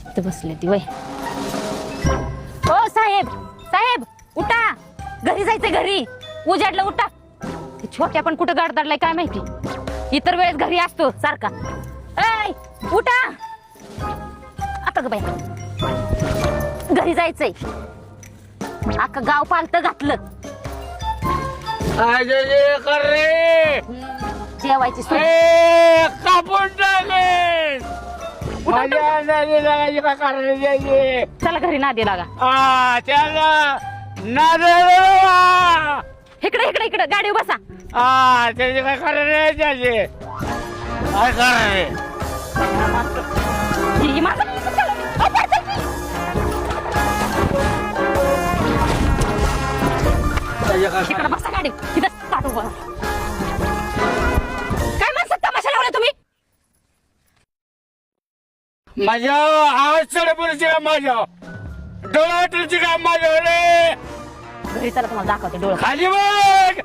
इथं बसले ती वय. ओ साहेब साहेब उठा, घरी जायचंय घरी. उजाडलं उठा. ते छोट्या पण कुठं गाड दडलाय काय माहिती. इतर वेळेस घरी असतो सारखा. ऐ उठा आता ग बाई, घरी जायचंय. अख्खं गाव पालत घातलं. कर रे जेवायची सोय. कापून टाकले माझ्या नादी लागायची का करायची. चला घरी नादी लागा. त्याला नाद इकडे इकडे इकडे गाडीवर बसा. त्याचे काय करायचे त्याचे काय करायचे. ही माझं अहो, पडतंय की. इकडे बसा गाडी. तिथं पाठवू बघा. काय माणसं तमाशा लावला तुम्ही. माझ्या आवाज चढपुरची का माझ्या डोळ्याची का माझ्या रे. घरी चला तुम्हाला दाखवते डोळं. खाली बघ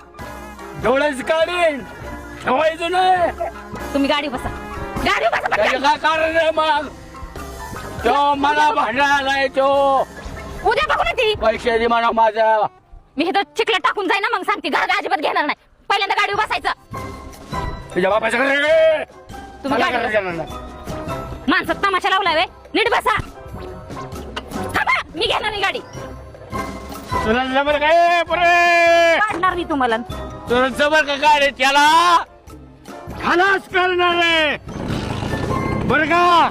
डोळ्याच काढीन ठेवायचं नाही. तुम्ही गाडी बसा. गाडी बसा त्याचे पटकन. काय कारण आहे मग. तो मला भांडायलाय तो. उद्या बघू ना ती. पैसे दे म्हणा माझा. मी हे तर चिखला टाकून जाईन ना. मग सांगते घर अजिबात घेणार नाही. पहिल्यांदा गाडीवर बसायचं. तुझ्या बापाचं घर रे. तुम्ही मला गाडी करायचं नाही. माणसात तमाशा लावलाय वे. नीट बसा. थांबा, मी घेणार नाही गाडी. तुला जबर काय परे. काढणार मी तुम्हाला. तुला जबर का गाडी त्याला खलास करणार आहे बर का.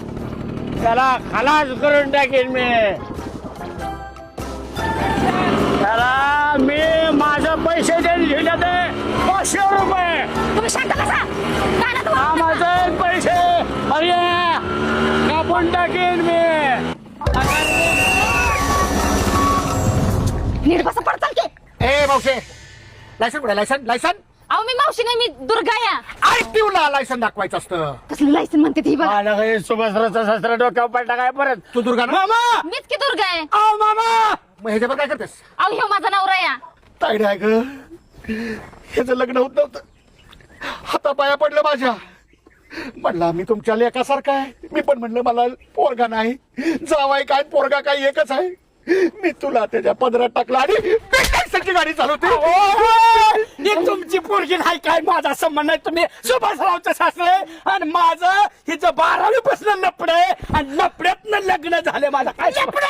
त्याला खलास करून टाकेन मी. त्याला मी माझं पैसे देऊन घेण्यात 500 रुपये. तुम्ही शांत बसा. कानात वाजू नका. माझे पैसे अरे कापून टाकेन मी. नीट बसा पडचाल की. ए मावशे, लायसन कुठे लायसन लायसन. अहो मी मावशी नाही, मी दुर्गा या. आरटीओला लायसन दाखवायचं असतं. कसलं लायसन म्हणते ती बघा. मला काही सुभस्राचा शस्त्र डोक्यावर पडला काय परत. तू दुर्गा ना. मामा मीच की दुर्गा आहे. अहो मामा मग ह्याच्यावर काय करतेस. अहो ह्यो माझा नवरा या. तायडे आहे ग. ह्याचं लग्न होत नव्हतं. हातापाया पडलं माझ्या. म्हणला मी तुमच्या लेकासारखा आहे. मी पण म्हणलं मला पोरगा नाही. जावाय काय पोरगा काय एकच आहे. मी तुला त्याच्या पदरात टाकला आणि लायसनची गाडी चालवते. ही तुमची पोरगी नाही काय माझा संबंध नाही. तुम्ही सुभाषरावचं सासरे आणि माझं हिचं 12वी पासून लपड आहे आणि लपड्यातनं लग्न झाले माझं काय लपड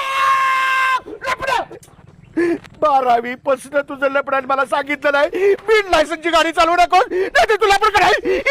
12वी पासून तुझं लपड मला सांगितलं नाही. बिन लायसनची गाडी चालवू नको नाही तुला पण करायची.